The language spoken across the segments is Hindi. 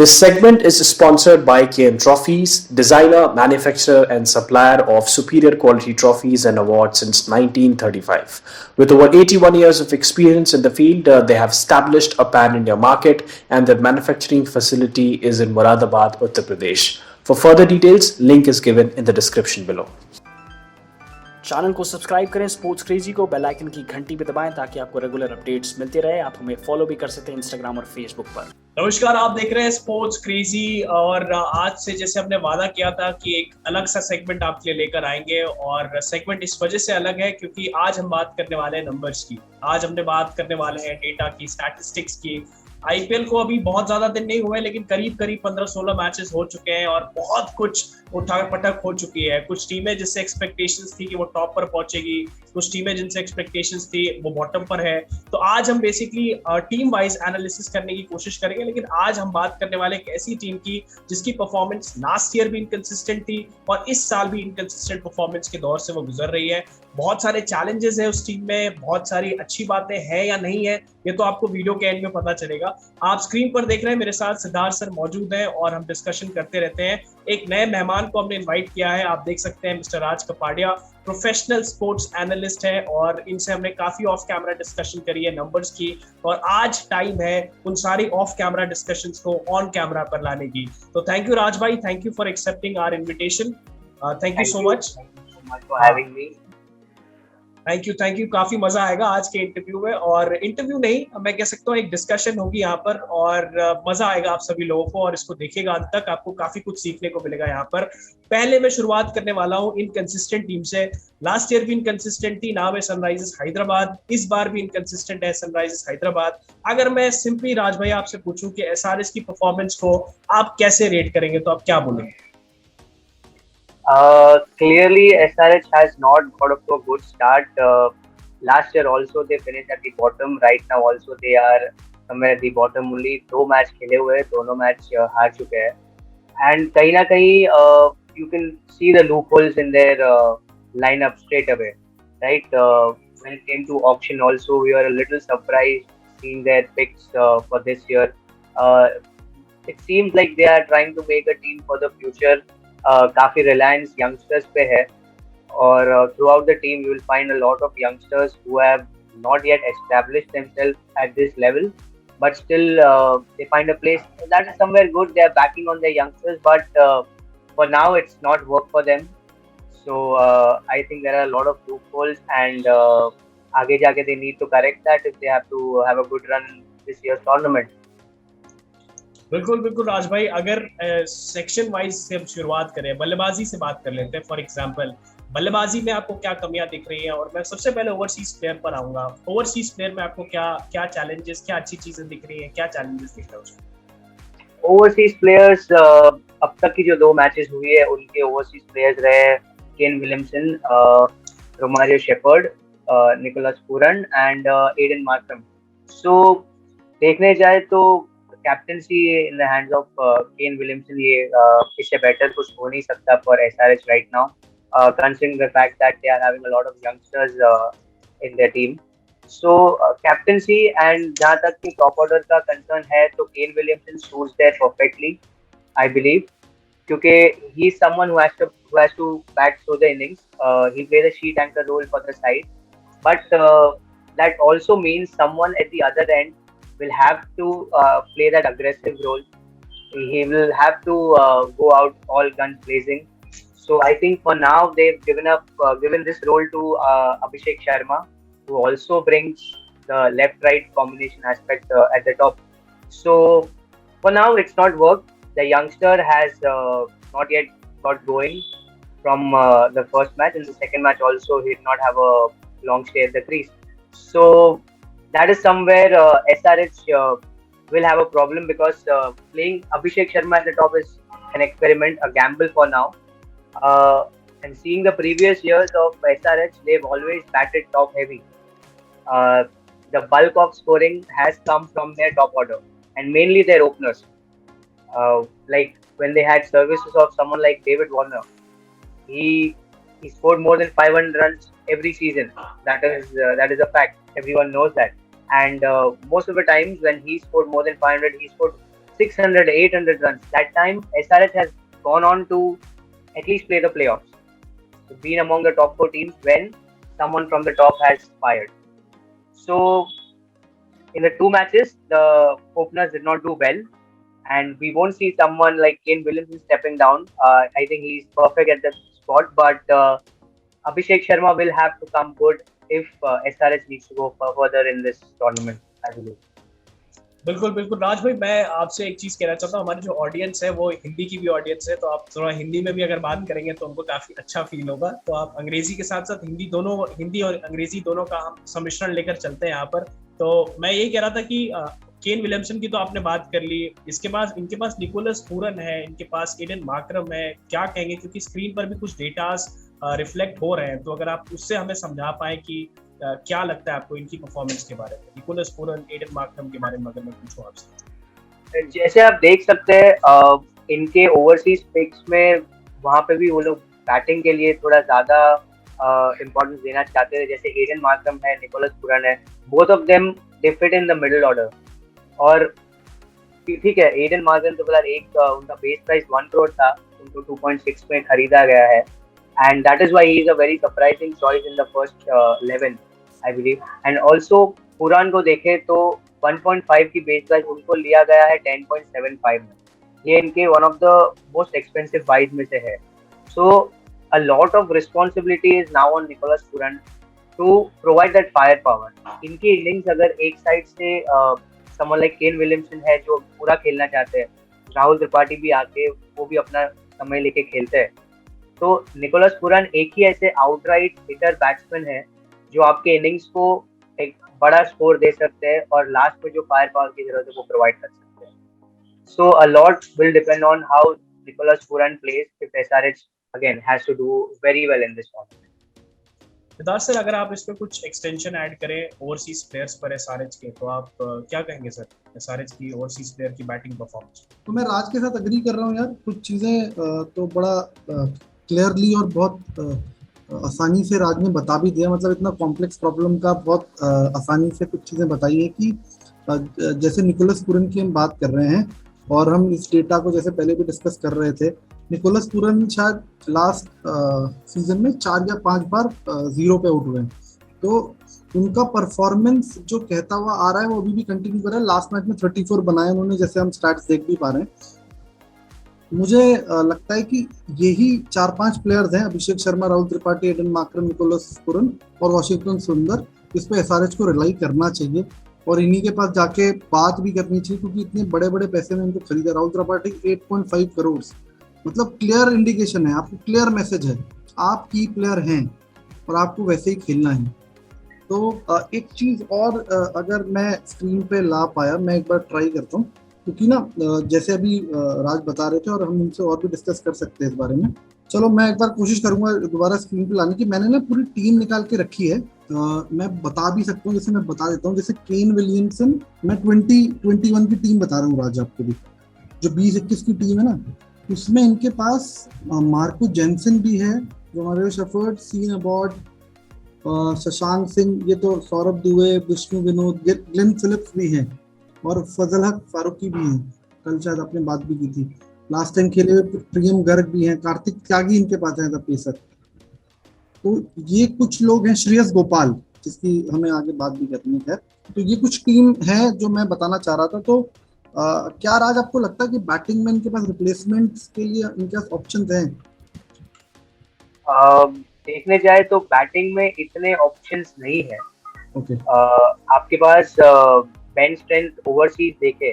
This segment is sponsored by KN Trophies, designer, manufacturer, and supplier of superior quality trophies and awards since 1935. With over 81 years of experience in the field, they have established a pan India market, and their manufacturing facility is in Moradabad, Uttar Pradesh. For further details, link is given in the description below. Channel को सब्सक्राइब करें स्पोर्ट्स क्रेजी को, बेल आइकन की घंटी पे दबाएं ताकि आपको रेगुलर अपडेट्स मिलते रहे। आप हमें फॉलो भी कर सकते हैं इंस्टाग्राम और फेसबुक पर। नमस्कार, आप देख रहे हैं स्पोर्ट्स क्रेजी और आज से जैसे हमने वादा किया था कि एक अलग सा सेगमेंट आपके लिए लेकर आएंगे और सेगमेंट इस वजह से अलग है क्योंकि आज हम बात करने वाले हैं नंबर्स की। आज हमने बात करने वाले हैं डेटा की, स्टैटिस्टिक्स की। आईपीएल को अभी बहुत ज्यादा दिन नहीं हुए लेकिन करीब 15-16 मैचेस हो चुके हैं और बहुत कुछ उठक पटक हो चुकी है। कुछ टीमें जिससे एक्सपेक्टेशंस थी कि वो टॉप पर पहुंचेगी, कुछ टीमें जिनसे एक्सपेक्टेशंस थी वो बॉटम पर है। तो आज हम बेसिकली टीम वाइज एनालिसिस करने की कोशिश करेंगे, लेकिन आज हम बात करने वाले एक ऐसी टीम की जिसकी परफॉर्मेंस लास्ट ईयर भी इनकंसिस्टेंट थी और इस साल भी इनकंसिस्टेंट परफॉर्मेंस के दौर से वो गुजर रही है। बहुत सारे चैलेंजेस है उस टीम में, बहुत सारी अच्छी बातें हैं या नहीं है ये तो आपको वीडियो के एंड में पता चलेगा। आप स्क्रीन पर देख रहे हैं मेरे साथ सिद्धार्थ सर मौजूद हैं और हम डिस्कशन करते रहते हैं। एक नए मेहमान को हमने इनवाइट किया है, आप देख सकते हैं मिस्टर राज कपाड़िया, प्रोफेशनल स्पोर्ट्स एनालिस्ट है और इनसे हमने काफी ऑफ कैमरा डिस्कशन करी है नंबर्स की और आज टाइम है उन सारी ऑफ कैमरा डिस्कशंस को ऑन कैमरा पर लाने की। तो थैंक यू राज भाई, thank you for accepting our invitation. Thank you so much for having me. Thank you. काफी मजा आएगा आज के इंटरव्यू में, और इंटरव्यू नहीं मैं कह सकता हूँ एक डिस्कशन होगी यहाँ पर और मजा आएगा आप सभी लोगों को और इसको देखिएगा अंत तक, आपको काफी कुछ सीखने को मिलेगा यहाँ पर। पहले मैं शुरुआत करने वाला हूँ इनकंसिस्टेंट टीम से। लास्ट ईयर भी इनकंसिस्टेंट थी, नाम है सनराइजर्स हैदराबाद, इस बार भी इनकंसिस्टेंट है सनराइजर्स हैदराबाद। अगर मैं सिंपली राज भाई आपसे पूछूं कि एसआरएच की परफॉर्मेंस को आप कैसे रेट करेंगे तो आप क्या बोलेंगे? Clearly, SRH has not got off to a good start. Last year also they finished at the bottom. Right now also they are somewhere at the bottom only. 2 match खेले हुए हैं, दोनों मैच हार चुके हैं। And कहीं ना कहीं you can see the loopholes in their lineup straight away, right? When it came to auction also, we were a little surprised seeing their picks for this year. It seems like they are trying to make a team for the future. काफी रिलायंस यंगस्टर्स पे है और throughout the team you will find a lot of youngsters who have not yet established themself at this level but still they find a place that is somewhere good. They are backing on their youngsters, but for now it's not work for them. So I think there are a lot of loopholes and आगे जाके they need to correct that if they have to have a good run this year's tournament. बिल्कुल राज भाई, अगर सेक्शन वाइज से हम शुरुआत करें, बल्लेबाजी से बात कर लेते हैं। फॉर एग्जांपल बल्लेबाजी में आपको क्या कमियां दिख रही हैं? और मैं सबसे पहले ओवरसीज प्लेयर पर आऊंगा। ओवरसीज प्लेयर में आपको क्या चैलेंजेस, क्या अच्छी चीजें दिख रही हैं, क्या चैलेंजेस दिख रहे हैं उसमें? ओवरसीज प्लेयर्स अब तक की जो 2 मैचेस हुई है उनके ओवरसीज प्लेयर्स रहे Kane Williamson, Romario Shepherd, Nicholas Pooran and Aiden Markram. So देखने जाए तो captaincy in the hands of Kane Williamson, ये इससे बेटर कुछ हो नहीं सकता for SRH right now, considering the fact that they are having a lot of youngsters in their team. So captaincy and जहाँ तक कि top order का concern है तो Kane Williamson suits there perfectly, I believe, क्योंकि he is someone who has to bat through the innings. He plays a sheet anchor role for the side, but that also means someone at the other end will have to play that aggressive role. He will have to go out all guns blazing. So I think for now they've given this role to Abhishek Sharma, who also brings the left-right combination aspect at the top. So for now it's not worked. The youngster has not yet got going from the first match. In the second match also he did not have a long stay at the crease. So that is somewhere SRH will have a problem because playing Abhishek Sharma at the top is an experiment, a gamble for now. And seeing the previous years of SRH, they've always batted top heavy. The bulk of scoring has come from their top order and mainly their openers. Like when they had services of someone like David Warner, he scored more than 500 runs every season. That is a fact. Everyone knows that. And most of the times when he scored more than 500, he scored 600, 800 runs. That time, SRH has gone on to at least play the playoffs. So been among the top 4 teams when someone from the top has fired. So in the 2 matches, the openers did not do well, and we won't see someone like Kane Williamson stepping down. I think he's perfect at the spot, but Abhishek Sharma will have to come good if SRH needs to go further in this tournament, I believe. बिल्कुल बिल्कुल राज भाई, मैं आपसे एक चीज कहना चाहता हूँ, हमारी जो ऑडियंस है वो हिंदी की भी ऑडियंस है, तो आप थोड़ा हिंदी में भी अगर बात करेंगे तो उनको काफी अच्छा फील होगा। तो आप अंग्रेजी के साथ साथ हिंदी और अंग्रेजी दोनों का हम सम्मिश्रण लेकर चलते हैं यहाँ पर। तो मैं यही कह रहा था कि केन विलियमसन की तो आपने बात कर ली, इनके पास निकोलस पूरन है, इनके पास एडन मार्करम है, क्या कहेंगे, क्योंकि स्क्रीन पर भी कुछ डेटास रिफ्लेक्ट हो रहे हैं, तो अगर आप उससे हमें समझा पाए कि क्या लगता है आपको इनकी परफॉर्मेंस के बारे में, निकोलस पूरन, एडन मार्करम के बारे में अगर मैं पूछूं आपसे। जैसे आप देख सकते हैं इनके ओवरसीज पिक्स में वहां पे भी वो लोग बैटिंग के लिए थोड़ा ज्यादा इम्पोर्टेंस देना चाहते थे, जैसे एडन मार्करम है, निकोलस पूरन है, both of them they fit in the middle order. और ठीक है, एडन मार्करम तो उनका बेस प्राइस 1 करोड़ था, उनको 2.6 में खरीदा गया है, and that is why he is a very surprising choice in the first 11, I believe. And also पुरान को देखें तो 1.5 की बेस प्राइस उनको लिया गया है 10.75 में, ये इनके one of the most expensive buys में से है। सो a lot of responsibility is now on Nicholas Pooran to provide that firepower. इनकी इनिंग्स अगर एक साइड से someone like Kane Williamson है जो पूरा खेलना चाहते हैं, राहुल त्रिपाठी भी आके वो भी अपना समय लेके खेलते हैं, तो निकोलस पूरन एक ही ऐसे आउटराइट हिटर बैट्समैन है जो आपके इनिंग्स को एक बड़ा स्कोर दे सकते हैं और लास्ट में जो फायर पावर की जरूरत है वो प्रोवाइड कर सकते हैं। So a lot will depend on how Nicholas Pooran plays if SRH again has to do very well in this tournament. Siddharth sir, अगर आप इस पे कुछ एक्सटेंशन ऐड करें ओवरसीज प्लेयर्स पर एसआरएच के, तो आप क्या कहेंगे सर एसआरएच की ओवरसीज प्लेयर की बैटिंग परफॉर्मेंस? तो मैं राज के साथ एग्री कर रहा हूँ यार, कुछ चीज़ें तो बड़ा क्लियरली और बहुत आसानी से राज ने बता भी दिया, मतलब इतना कॉम्प्लेक्स प्रॉब्लम का बहुत आसानी से कुछ चीज़ें बताई है कि जैसे निकोलस पूरन की हम बात कर रहे हैं और हम इस डेटा को जैसे पहले भी डिस्कस कर रहे थे, निकोलस पूरन शायद लास्ट सीजन में 4 या 5 बार 0 पे आउट हुए हैं, तो उनका परफॉर्मेंस जो कहता हुआ आ रहा है वो अभी भी कंटिन्यू कर रहा है। लास्ट मैच में 34 बनाए उन्होंने, जैसे हम स्टैट्स देख भी पा रहे हैं। मुझे लगता है कि यही 4-5 प्लेयर्स हैं, Abhishek Sharma, Rahul Tripathi, Aiden Markram, Nicholas Pooran और वाशिंगटन सुंदर, इस पे एसआरएच को रिलाई करना चाहिए और इन्हीं के पास जाके बात भी करनी चाहिए, क्योंकि इतने बड़े बड़े पैसे में इनको खरीदा। राहुल त्रिपाठी 8.5 करोड़, मतलब क्लियर इंडिकेशन है, आपको क्लियर मैसेज है, आप की प्लेयर हैं और आपको वैसे ही खेलना है। तो एक चीज और अगर मैं स्क्रीन पे ला पाया, मैं एक बार ट्राई करता हूँ, क्योंकि ना जैसे अभी राज बता रहे थे और हम उनसे और भी डिस्कस कर सकते हैं इस बारे में। चलो मैं एक बार कोशिश करूंगा दोबारा स्क्रीन पे लाने की। मैंने ना पूरी टीम निकाल के रखी है, मैं बता भी सकता हूँ, जैसे मैं बता देता हूँ, जैसे केन विलियमसन, मैं 2021 की टीम बता रहा हूँ राज आपको भी, जो 20-21 की टीम है ना, उसमें इनके पास मार्को जेनसन भी है, Romario Shepherd, Sean Abbott, Shashank Singh, ये तो सौरभ दुबे, विष्णु विनोद, ग्लेन फिलिप्स भी हैं और फजल हक फारूकी भी हैं, कल शायद आपने बात भी की थी, लास्ट टाइम खेले हुए प्रियम गर्ग भी हैं, कार्तिक त्यागी इनके पास है पेसर। तो ये कुछ लोग हैं, श्रेयस गोपाल जिसकी हमें आगे बात भी करनी है। तो ये कुछ टीम है जो मैं बताना चाह रहा था। तो क्या राज आपको लगता है कि बैटिंग में इनके पास रिप्लेसमेंट्स के लिए इनके पास ऑप्शंस हैं? देखने जाए तो बैटिंग में इतने ऑप्शंस नहीं है। ओके। आपके पास बेंच स्ट्रेंथ ओवरसीज देखे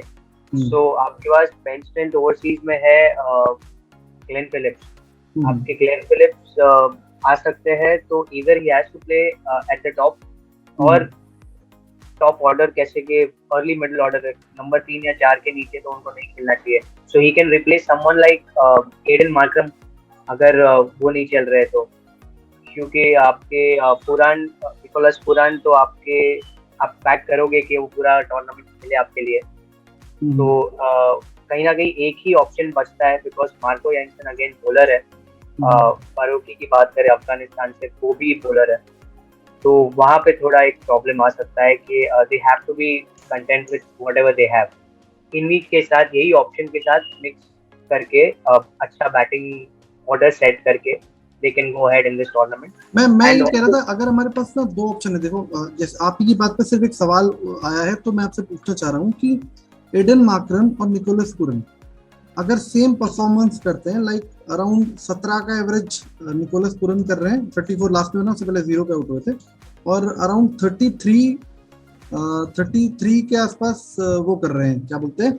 तो आपके पास बेंच स्ट्रेंथ ओवरसीज में है ग्लेन फिलिप्स। आपके ग्लेन फिलिप्स आ सकते हैं, तो इधर ही has to play at the top, और टॉप ऑर्डर कैसे के अर्ली मिडिल ऑर्डर नंबर 3 या 4 के नीचे तो उनको नहीं खेलना चाहिए। So he can replace someone like Aiden Markram अगर वो नहीं चल रहे तो, क्योंकि आपके निकोलस पूरन तो आप बैक करोगे कि वो पूरा टूर्नामेंट खेले आपके लिए, तो कहीं ना कहीं एक ही ऑप्शन बचता है, because Marco Jansen again bowler है। फारूकी की बात करें अफगानिस्तान से, वो भी बॉलर है, तो वहां पे थोड़ा एक प्रॉब्लम आ सकता है कि they have to be content with whatever they have. इन्हीं के साथ, यही ऑप्शन के साथ मिक्स करके अच्छा बैटिंग ऑर्डर सेट करके they can go ahead in this tournament. मैं And ये कह रहा था, अगर हमारे पास ना दो ऑप्शन है, देखो जैसे आप की बात पे सिर्फ एक सवाल आया है, तो मैं आपसे पूछना चाह रहा हूँ कि एडन मार्करम और निकोलस पूरन अगर सेम परफॉर्मेंस करते हैं, लाइक अराउंड 17 का एवरेज निकोलस पूरन कर रहे हैं, 34 लास्ट में ना, उससे पहले 0 पे आउट हुए थे, और अराउंड 33 के आसपास वो कर रहे हैं, क्या बोलते हैं,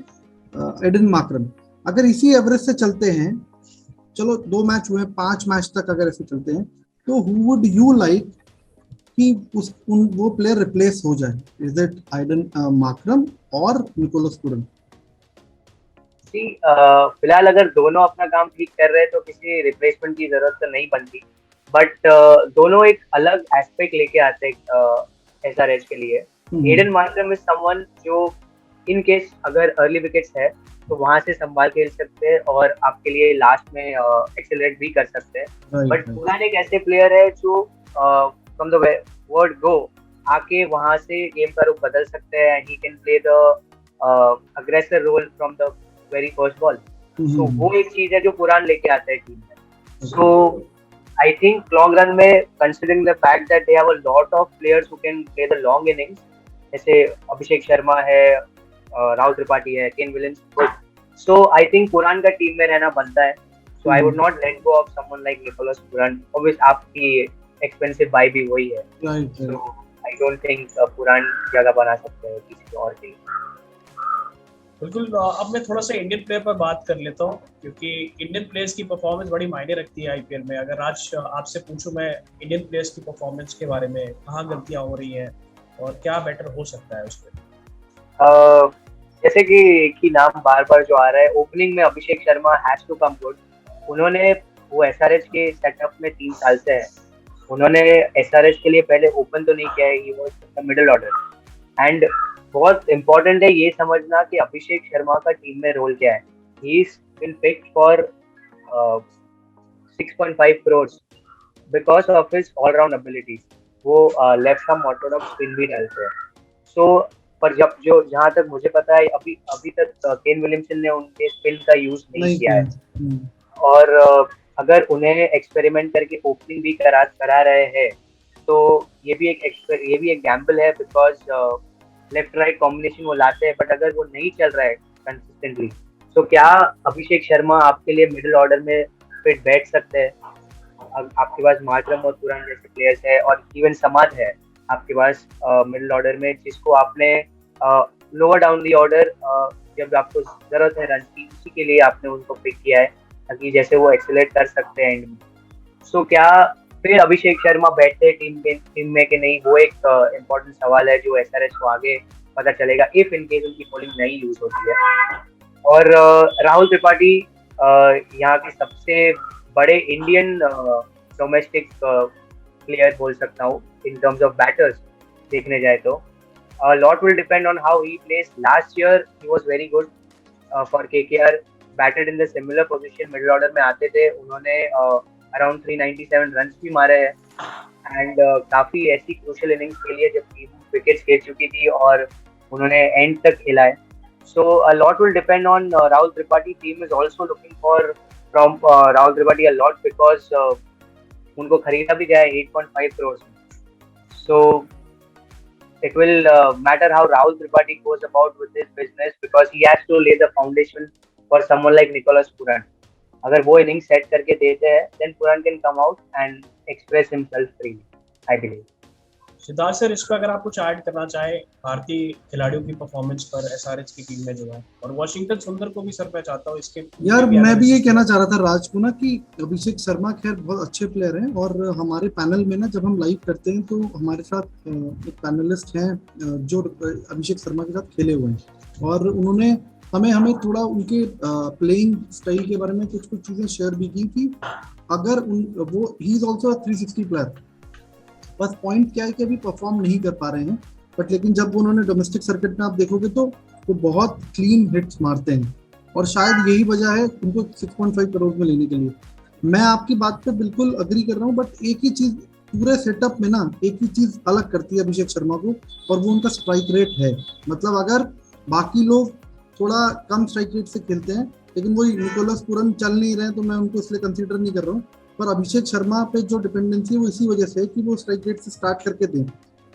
एडन मार्करम, अगर इसी एवरेज से चलते हैं, चलो 2 मैच हुए, 5 मैच तक अगर ऐसे चलते हैं, तो हु वुड यू लाइक कि वो प्लेयर रिप्लेस हो जाए? इज इट एडन मार्करम और निकोलस पूरन? फिलहाल अगर दोनों अपना काम ठीक कर रहे हैं तो किसी रिप्लेसमेंट की जरूरत तो नहीं बनती, बट दोनों एक अलग एस्पेक्ट लेके आते हैं एसआरएच के लिए। एडन मार्करम इज समवन जो इन केस अगर अर्ली विकेट्स है तो वहां से संभाल खेल सकते हैं और आपके लिए लास्ट में एक्सेलरेट भी कर सकते हैं। बट पूरन एक ऐसे प्लेयर है जो फ्रॉम द वर्ड गो आके वहां से गेम का रुख बदल सकते हैं, and he can play the aggressor role from the very first ball. So वो एक चीज है जो पुरान लेके आता है टीम में। सो आई थिंक लॉन्ग रन में, considering the fact that they have a lot of players who can play the long innings, जैसे अभिषेक शर्मा है, राहुल त्रिपाठी है, Kane Williamson, so I think पुरान का टीम में रहना बनता है। So I would not let go of someone like Nicholas Pooran. Obvious आपकी एक्सपेंसिव बाय भी वही है, सो आई डोंट थिंक पुरान जगह बना सकते हैं किसी और के लिए। बिल्कुल। अब मैं थोड़ा सा इंडियन प्लेयर पर बात कर लेता हूँ, क्योंकि इंडियन प्लेयर्स की परफॉर्मेंस बड़ी मायने रखती है आईपीएल में। अगर आज आपसे पूछूं मैं इंडियन प्लेयर्स की परफॉर्मेंस के बारे में, कहाँ गलतियाँ हो रही हैं और क्या बेटर हो सकता है उसमें? जैसे कि एक ही नाम बार बार जो आ रहा है, ओपनिंग में Abhishek Sharma has to come good. उन्होंने वो एसआरएच के सेटअप में 3 साल से है, उन्होंने एसआरएच के लिए पहले ओपन तो नहीं किया है, he was middle order. And बहुत इंपॉर्टेंट है ये समझना कि अभिषेक शर्मा का टीम में रोल क्या है। He is been picked for 6.5 crores because of his all round abilities. वो लेफ्ट आर्म ऑर्थोडॉक्स स्पिन भी डालते हैं। सो पर जब जो जहाँ तक मुझे पता है, अभी तक केन विलियमसन ने उनके स्पिन का यूज नहीं किया है। और अगर उन्हें एक्सपेरिमेंट करके ओपनिंग भी करा रहे हैं तो ये भी एक गैम्बल है, बिकॉज लेफ्ट राइट कॉम्बिनेशन वो लाते हैं, बट अगर वो नहीं चल रहा है कंसिस्टेंटली, तो क्या अभिषेक शर्मा आपके लिए मिडिल ऑर्डर में फिट बैठ सकते हैं? आपके पास मार्करम और पूरन जैसे प्लेयर्स है, और इवन समाज है आपके पास मिडिल ऑर्डर में, जिसको आपने लोअर डाउन दी ऑर्डर जब आपको जरूरत है रन की, उसी के लिए आपने उनको पिक किया है, ताकि जैसे वो एक्सेलरेट कर सकते हैं एंड में। सो क्या फिर अभिषेक शर्मा बैठे टीम में कि नहीं, वो एक इम्पोर्टेंट सवाल है जो एसआरएच को आगे पता चलेगा इफ इन केस उनकी बॉलिंग नहीं यूज होती है। और राहुल त्रिपाठी यहाँ के सबसे बड़े इंडियन डोमेस्टिक प्लेयर बोल सकता हूँ इन टर्म्स ऑफ बैटर्स देखने जाए तो। Lot will depend on how he place. Last year he was very good for KKR, batted in the similar position, middle order में आते थे, उन्होंने अराउंड 397 रन्स भी मारे हैं, एंड काफी ऐसी क्रूशियल इनिंग्स के लिए जब टीम विकेट्स खेल चुकी थी और उन्होंने एंड तक खेला है। सो a lot will depend on Rahul Tripathi. Team is also looking for from Rahul Tripathi a lot because उनको खरीदा भी गया है 8.5 crores। So it will matter how Rahul Tripathi goes about with this business, because he has to lay the foundation for someone like Nicholas Pooran. अगर वो इनिंग सेट करके देते हैं, then Pooran can come out and express himself freely, I believe. Siddharth sir, इस पर अगर आप कुछ ऐड करना चाहे भारतीय खिलाड़ियों की परफॉर्मेंस पर एसआरएच की टीम में जो है, और वाशिंगटन सुंदर को भी सर मैं चाहता हूँ इसके। यार मैं भी ये कहना चाह रहा था राज को ना कि अभिषेक शर्मा खैर बहुत अच्छे प्लेयर हैं, और हमारे पैनल में ना जब हम लाइव करते हैं तो हमारे साथ एक पैनलिस्ट हैं जो अभिषेक शर्मा के साथ खेले हुए हैं, और उन्होंने हमें थोड़ा उनके प्लेइंग स्टाइल के बारे में कुछ चीजें शेयर भी की कि अगर वो ही इज ऑल्सो 360 प्लेयर, बस पॉइंट क्या है कि अभी परफॉर्म नहीं कर पा रहे हैं, बट लेकिन जब उन्होंने डोमेस्टिक सर्किट में आप देखोगे तो वो बहुत क्लीन हिट्स मारते हैं, और शायद यही वजह है उनको 6.5 करोड़ में लेने के लिए। मैं आपकी बात पे बिल्कुल अग्री कर रहा हूँ, बट एक ही चीज पूरे सेटअप में ना, एक ही चीज अलग करती है अभिषेक शर्मा को, और वो उनका स्ट्राइक रेट है। मतलब अगर बाकी लोग थोड़ा कम स्ट्राइक रेट से खेलते हैं, लेकिन वही निकोलस पूरन चल नहीं रहे हैं तो मैं उनको इसलिए कंसीडर नहीं कर रहा हूँ। पर अभिषेक शर्मा पे जो डिपेंडेंसी है वो इसी वजह से है कि वो स्ट्राइक रेट से स्टार्ट करके दें।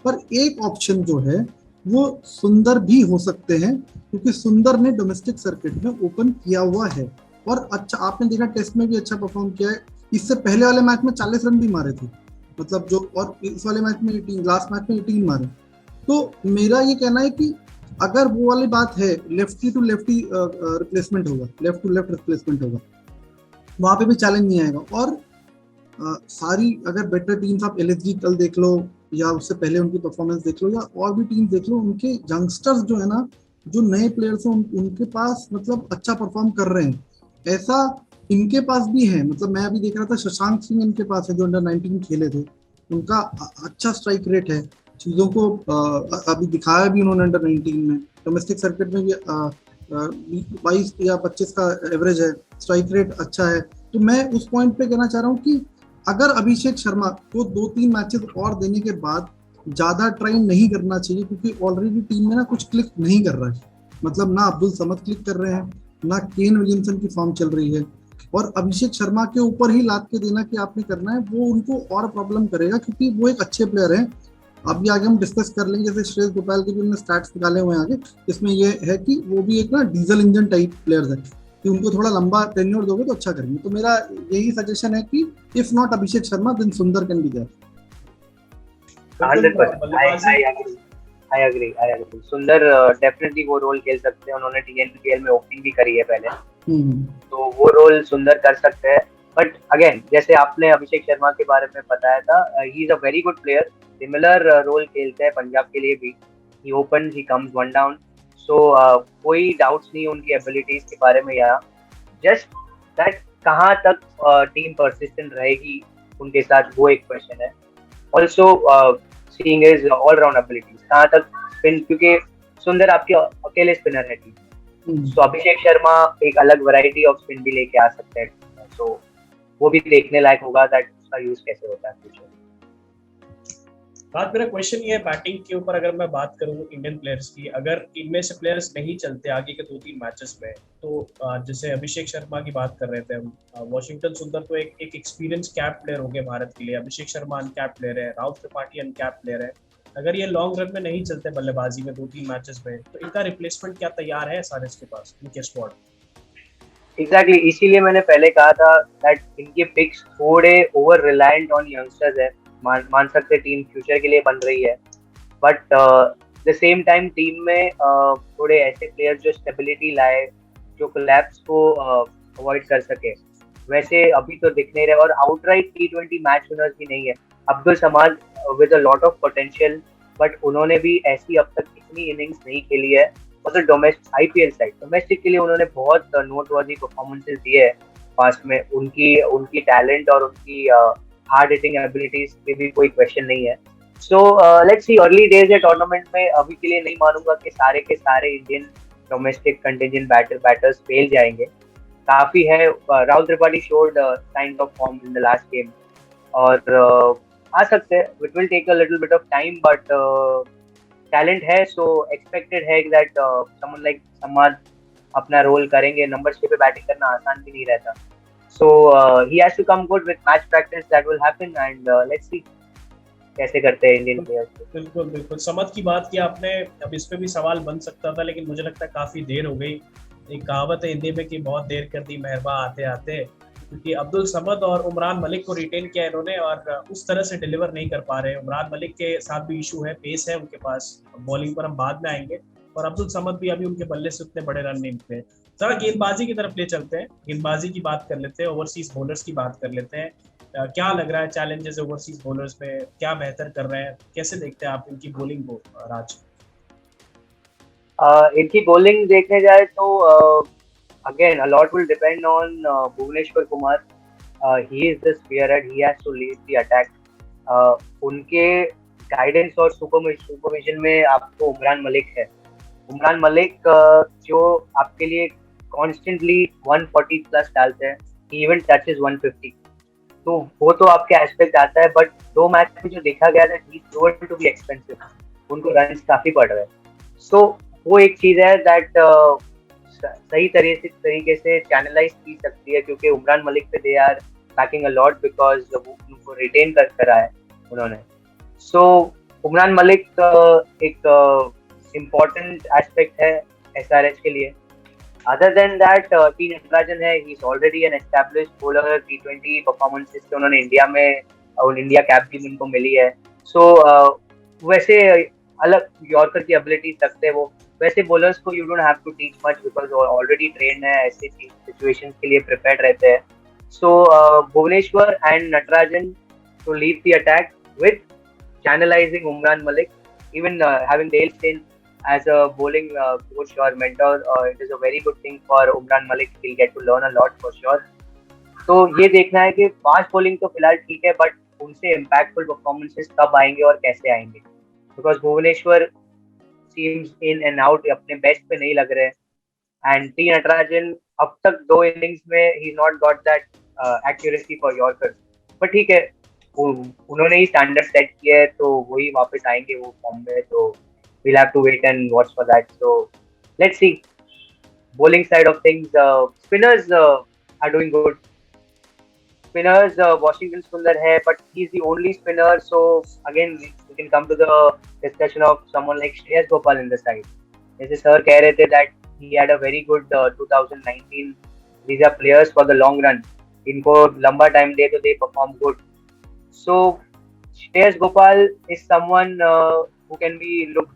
पर एक ऑप्शन जो है वो सुंदर भी हो सकते हैं, क्योंकि सुंदर ने डोमेस्टिक सर्किट में ओपन किया हुआ है और अच्छा आपने देखा टेस्ट में भी अच्छा परफॉर्म किया है। इससे पहले वाले मैच में 40 रन भी मारे थे, मतलब जो, और इस वाले मैच में 18, लास्ट मैच में 18 मारे। तो मेरा ये कहना है कि अगर वो वाली बात है लेफ्टी टू लेफ्टी रिप्लेसमेंट होगा, लेफ्ट टू लेफ्ट रिप्लेसमेंट होगा, वहां पे भी चैलेंज नहीं आएगा। और सारी अगर बेटर टीम्स आप एलएसजी कल देख लो या उससे पहले उनकी परफॉर्मेंस देख लो या और भी टीम देख लो, उनके यंगस्टर्स जो है ना, जो नए प्लेयर्स हैं उनके पास मतलब अच्छा परफॉर्म कर रहे हैं। ऐसा इनके पास भी है, मतलब मैं अभी देख रहा था शशांक सिंह इनके पास है जो अंडर 19 खेले थे, उनका अच्छा स्ट्राइक रेट है, चीज़ों को अभी दिखाया भी उन्होंने अंडर 19 में, डोमेस्टिक सर्किट में भी 22 या 25 का एवरेज है, स्ट्राइक रेट अच्छा है। तो मैं उस पॉइंट पे कहना चाह रहा हूँ कि अगर अभिषेक शर्मा को 2-3 मैचेस और देने के बाद ज्यादा ट्राई नहीं करना चाहिए, क्योंकि ऑलरेडी टीम में ना कुछ क्लिक नहीं कर रहा है, मतलब ना अब्दुल समद क्लिक कर रहे हैं, ना केन विलियमसन की फॉर्म चल रही है, और अभिषेक शर्मा के ऊपर ही लाद के देना कि आपने करना है, वो उनको और प्रॉब्लम करेगा, क्योंकि वो एक अच्छे प्लेयर हैं। अभी आगे हम डिस्कस कर लेंगे, जैसे श्रेयस गोपाल के भी उन्होंने स्टैट्स निकाले हुए हैं आगे, इसमें ये है कि वो भी एक ना डीजल इंजन टाइप प्लेयर्स है, कि उनको थोड़ा लंबा टेन्योर दोगे तो अच्छा करेंगे। तो मेरा यही सजेशन है कि if not Abhishek Sharma then Sundar can be there. 100% I agree. Sundar definitely वो रोल खेल सकते हैं, उन्होंने TNPL में ओपनिंग भी करी है पहले, तो वो रोल सुंदर कर सकते हैं। बट अगेन जैसे आपने अभिषेक शर्मा के बारे में बताया था, he is a very good player, similar role खेलते हैं पंजाब के लिए भी, he open, he comes one down, so कोई डाउट्स नहीं उनकी एबिलिटीज के बारे में। यहाँ जस्ट दैट कहाँ तक टीम परसिस्टेंट रहेगी उनके साथ, वो एक क्वेश्चन है। Also seeing his all round abilities, कहाँ तक स्पिन, क्योंकि सुंदर आपके अकेले स्पिनर है टीम, तो अभिषेक शर्मा एक अलग वैरायटी ऑफ स्पिन भी लेके आ सकते हैं, तो वो भी देखने लायक होगा दैट उसका यूज कैसे होता है फ्यूचर। बात मेरा क्वेश्चन ये है बैटिंग के ऊपर, अगर मैं बात करूं इंडियन प्लेयर्स की, अगर इनमें से प्लेयर्स नहीं चलते आगे के 2-3 मैचेस में, तो जैसे अभिषेक शर्मा की बात कर रहे थे हम, वॉशिंगटन सुंदर तो एक एक्सपीरियंस कैप प्लेयर हो गए भारत के लिए, अभिषेक शर्मा अनकैप प्लेयर है, राहुल त्रिपाठी अनकैप प्लेयर है, अगर ये लॉन्ग रन में नहीं चलते बल्लेबाजी में 2-3 मैचेस में, तो इनका रिप्लेसमेंट क्या तैयार है एसआरएच के पास, इनके स्क्वाड? एग्जैक्टली, इसीलिए मैंने पहले कहा था दैट इनके पिक्स थोड़े ओवर रिलायंट ऑन यंगस्टर्स है, मान सकते टीम फ्यूचर के लिए बन रही है, but the same time team में थोड़े ऐसे प्लेयर्स जो स्टेबिलिटी लाए, जो कोलैप्स को अवॉइड कर सके, वैसे अभी तो दिख नहीं रहे, और आउटराइट T20 मैच विनर्स भी नहीं है। Abdul Samad with a lot of potential, but उन्होंने भी ऐसी अब तक इतनी इनिंग्स नहीं खेली है, मतलब डोमेस्टिक IPL साइड डोमेस्टिक के लिए उन्होंने बहुत नोटवर्दी परफॉर्मेंसेस दिए है पास्ट में, उनकी टैलेंट और उनकी हार्ड हिटिंग एबिलिटीज पे भी कोई क्वेश्चन नहीं है। So let's see, early days है टूर्नामेंट में, अभी के लिए नहीं मानूंगा कि सारे के सारे Indian domestic contingent batters fail जाएंगे, काफी है। Rahul Tripathi showed signs of form in the last game, और आ सकते हैं, it will take a little bit of time, but talent है, सो एक्सपेक्टेड है दैट समवन लाइक समाद अपना रोल करेंगे। नंबर 6 पे बैटिंग करना आसान भी नहीं रहता, so he has to come good with match practice, that will happen, and let's see कैसे करते हैं इंडियन प्लेयर्स। बिल्कुल समद की बात की आपने, अब इस पे भी सवाल बन सकता था, लेकिन मुझे लगता है काफी देर हो गई। एक कहावत है हिंदी में कि बहुत देर कर दी मेहरबा आते आते, क्योंकि अब्दुल समद और उमरान मलिक को रिटेन किया इन्होंने और उस तरह से डिलीवर नहीं कर पा रहे। उमरान मलिक के साथ भी इशू है, पेस है उनके पास, बॉलिंग पर हम बाद में आएंगे, और अब्दुल समद भी अभी उनके बल्ले से उतने बड़े रन नहीं निकले। जरा गेंदबाजी की तरफ ले चलते हैं, गेंदबाजी की बात कर लेते हैं, ओवरसीज बॉलर्स की बात कर लेते हैं। क्या लग रहा है चैलेंजेस ओवरसीज बॉलर्स में, क्या बेहतर कर रहे हैं, कैसे देखते हैं आप इनकी बॉलिंग को राज? इनकी बॉलिंग देखने जाए तो again a lot will depend on Bhuvneshwar Kumar, he is the spearhead, he has to lead the attack. उनके गाइडेंस और सुपरविजन में आपको उमरान मलिक है, उमरान मलिक जो आपके लिए कॉन्स्टेंटली 140 प्लस डालते हैं, इवन टचेस 150, तो वो तो आपके एस्पेक्ट आता है, बट 2 मैच में जो देखा गया था he proved to be expensive, उनको रन्स काफी पड़ रहे हैं, सो वो एक चीज है दैट सही तरीके से चैनलाइज की सकती है, क्योंकि उमरान मलिक पे they are backing a lot because उनको रिटेन कर करा है उन्होंने. सो उमरान मलिक एक इम्पोर्टेंट एस्पेक्ट है SRH के लिए. Other than that, T Natarajan है, he is already an established bowler. T20 performances से उन्होंने इंडिया में और इंडिया कैप भी उनको मिली है. सो वैसे अलग यॉर्कर की एबिलिटीज रखते हैं वो. वैसे बॉलर्स को you don't have to teach much because already trained है, ऐसे सिचुएशंस के लिए प्रिपेयर्ड रहते हैं. So Bhuvneshwar and Natarajan to lead the attack with channelizing Umran Malik, even having Dale Steyn as a bowling coach or mentor, it is a very good thing for Umran Malik. He'll get to learn a lot for sure. तो ये देखना है कि फास्ट बॉलिंग तो फिलहाल ठीक है, बट उनसे इम्पैक्टफुल परफॉर्मेंसेस कब आएंगे और कैसे आएंगे, because Bhuvneshwar seems in and out, अपने बेस्ट पे नहीं लग रहे हैं. एंड टी नटराजन अब तक 2 इनिंग्स में ही not got that accuracy for yorker, but ठीक है, उन्होंने ही स्टैंडर्ड सेट किया है, तो वही वापस आएंगे वो फॉर्म में. तो we'll have to wait and watch for that. So let's see. Bowling side of things, spinners are doing good. Spinners, Washington Sundar hai, but he's the only spinner. So again, we can come to the discussion of someone like Shreyas Gopal in the side. जैसे sir कह रहे थे that he had a very good 2019. These are players for the long run. इनको लंबा time दे तो they perform good. So Shreyas Gopal is someone who can be looked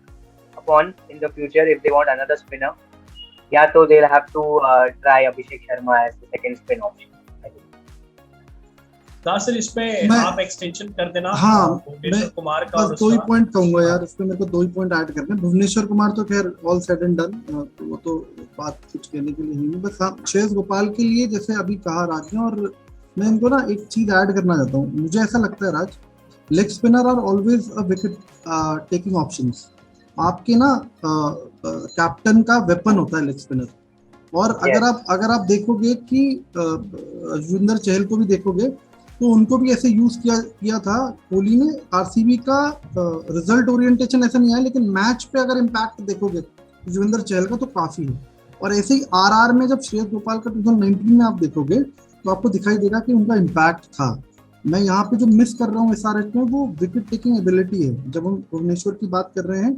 upon in the future if they want another spinner. या तो they'll have to try Abhishek Sharma as the second spin option. दासिल, इस पे आप एक्सटेंशन कर देना. हाँ, भुवनेश्वर कुमार का बस 2 ही पॉइंट कहूंगा यार, इस पे मेरे को 2 ही पॉइंट ऐड करने. भुवनेश्वर कुमार तो खैर ऑल सेड एंड डन, तो वो तो बात कुछ कहने के लिए ही नहीं. बस हाँ, श्रेयस गोपाल के लिए जैसे अभी कहा राज ने, और मैं इनको ना एक चीज ऐड करना चाहता हूँ. मुझे ऐसा लगता है Raj, leg spinner are always a wicket taking options. आपके ना कैप्टन का वेपन होता है लेग स्पिनर. और अगर आप देखोगे कि युजवेंद्र चहल को भी देखोगे तो उनको भी ऐसे यूज किया था कोहली ने. आरसीबी का रिजल्ट ओरिएंटेशन ऐसा नहीं है, लेकिन मैच पे अगर इम्पैक्ट देखोगे युजवेंद्र चहल का तो काफी है. और ऐसे ही आरआर में जब श्रेयस गोपाल का 2019 में आप देखोगे तो आपको दिखाई देगा कि उनका इम्पैक्ट था. मैं यहाँ पे जो मिस कर रहा हूँ SRH में वो विकेट टेकिंग एबिलिटी है. जब हम भुवनेश्वर की बात कर रहे हैं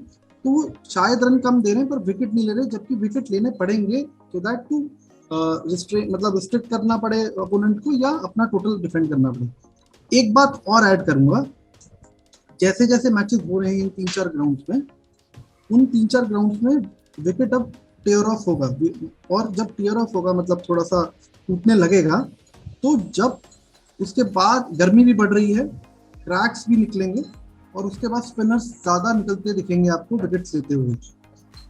तो वो शायद रन कम दे रहे हैं पर विकेट नहीं ले रहे, जबकि विकेट लेने पड़ेंगे तो दैट टू रिस्ट्रिक्ट करना पड़े अपोनेंट को या अपना टोटल डिफेंड करना पड़े. एक बात और ऐड करूंगा, जैसे जैसे मैचेस हो रहे हैं इन 3-4 ग्राउंड्स में, उन 3-4 ग्राउंड्स में विकेट अब टेयर ऑफ होगा. और जब टेयर ऑफ होगा मतलब थोड़ा सा टूटने लगेगा, तो जब उसके बाद गर्मी भी बढ़ रही है, क्रैक्स भी निकलेंगे और उसके बाद स्पिनर्स ज्यादा निकलते दिखेंगे आपको विकेट्स लेते हुए.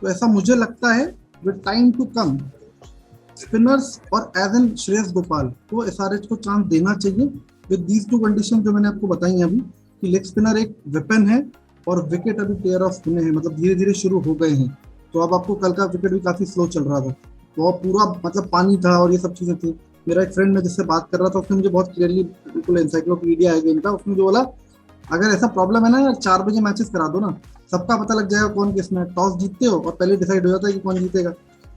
तो ऐसा मुझे लगता है with time to come spinners और एज एन श्रेयस गोपाल को SRH को चांस देना चाहिए विद दीज 2 कंडीशन जो मैंने आपको बताई अभी, कि लेग स्पिनर एक वेपन है और विकेट अभी टेयर ऑफ होने हैं, मतलब धीरे धीरे शुरू हो गए हैं. तो अब आपको कल का विकेट भी काफी स्लो चल रहा था, तो पूरा मतलब पानी था और ये सब चीजें थी. मेरा एक फ्रेंड मैं जिससे बात कर रहा था उसने मुझे बहुत क्लियरली, बिल्कुल एनसाइक्लोपीडिया है गेम का, उसने मुझे बोला अगर ऐसा प्रॉब्लम है ना यार 4 बजे मैचेस करा दो ना, सबका पता लग जाएगा कौन किसमें. टॉस जीतते हो और पहले डिसाइड हो जाता है कि कौन जीतेगा,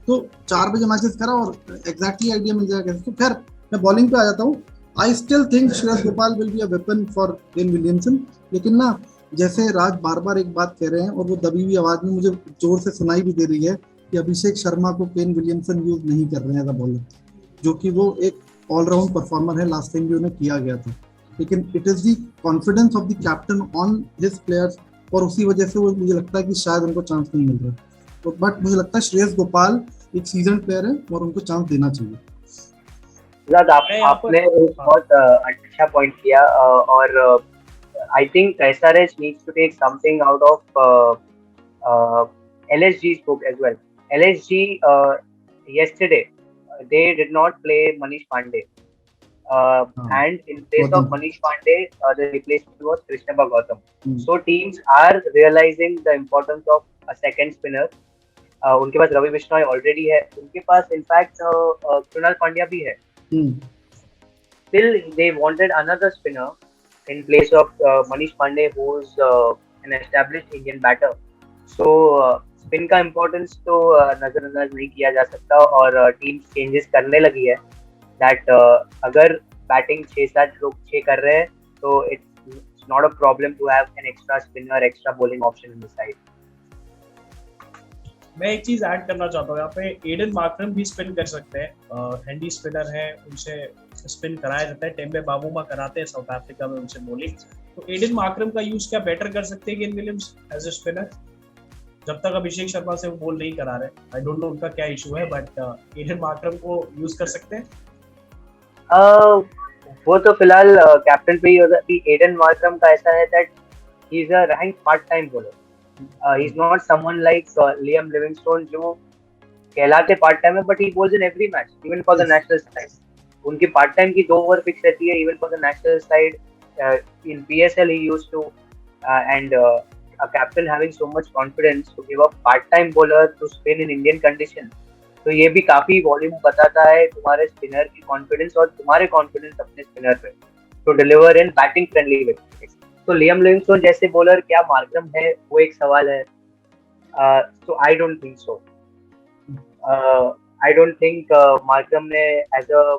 तो 4 बजे मैचेस करा और एग्जैक्टली आइडिया मिल जाएगा. तो खैर मैं बॉलिंग पे आ जाता हूँ. I still think Shreyas Gopal will be a weapon for Kane Williamson. लेकिन ना जैसे राज बार बार एक बात कह रहे हैं और वो दबी हुई आवाज में मुझे जोर से सुनाई भी दे रही है कि अभिषेक शर्मा को केन विलियमसन यूज नहीं कर रहे हैं एज अ बॉलर, जो कि वो एक ऑलराउंड परफॉर्मर है, लास्ट टाइम भी उन्हें किया गया था. लेकिन it is the confidence of the captain on his players, और उसी वजह से वो मुझे लगता है कि शायद उनको चांस नहीं मिल रहा. तो बट मुझे लगता है श्रेयस गोपाल एक सीजन प्लेयर है और उनको चांस देना चाहिए. आपने बहुत अच्छा पॉइंट किया, और I think SRH needs to take something out of LSG's book as well. LSG yesterday they did not play Manish Pandey, and in place of Manish Pandey the replacement was Krishnappa Gautam. So teams are realizing the importance of a second spinner. उनके पास रवि बिश्नोई ऑलरेडी है, उनके पास इनफैक्ट कृणाल पांड्या भी है. Still they wanted another spinner in place of Manish Pandey, who's an established Indian batter. So spin का इम्पोर्टेंस तो नजरअंदाज नहीं किया जा सकता, और टीम चेंजेस करने लगी है दैट अगर बैटिंग 6-7 लोग 6 कर रहे हैं तो it's not a problem to have an extra spinner, extra bowling option in the side. मैं एक चीज ऐड करना चाहता हूँ यहाँ पे, एडन मार्करम भी स्पिन कर सकते हैं, हैंडी स्पिनर है, उनसे स्पिन कराया जाता है, टेम्बे बाबूमा कराते हैं साउथ अफ्रीका में उनसे बॉलिंग। तो एडन मार्करम का यूज क्या बेटर कर सकते हैं Kane Williams as a spinner, जब तक अभिषेक शर्मा से वो बॉल नहीं करा रहे? आई डोंट नो उनका क्या इशू है, बट एडन मार्करम को यूज कर सकते हैं। वो तो फिलहाल कैप्टन पे ही होगा कि एडन मार्करम का ऐसा है that he is a rank part time bowler, he is not someone like Liam Livingstone जो कहलाते पार्ट टाइम है, but he bowls in every match even for the national side. उनकी पार्ट टाइम की 2 ओवर फिक्स रहती है even for the national side. In PSL he used to end a captain having so much confidence to give a part-time bowler to spin in Indian condition, तो ये भी काफी वॉल्यूम बताता है तुम्हारे स्पिनर की कॉन्फिडेंस और तुम्हारे कॉन्फिडेंस अपने स्पिनर पे to deliver in batting friendly wickets. तो लियम लिविंगस्टोन जैसे बॉलर क्या मार्करम है वो एक सवाल है। So I don't think so, I don't think Markram ने as a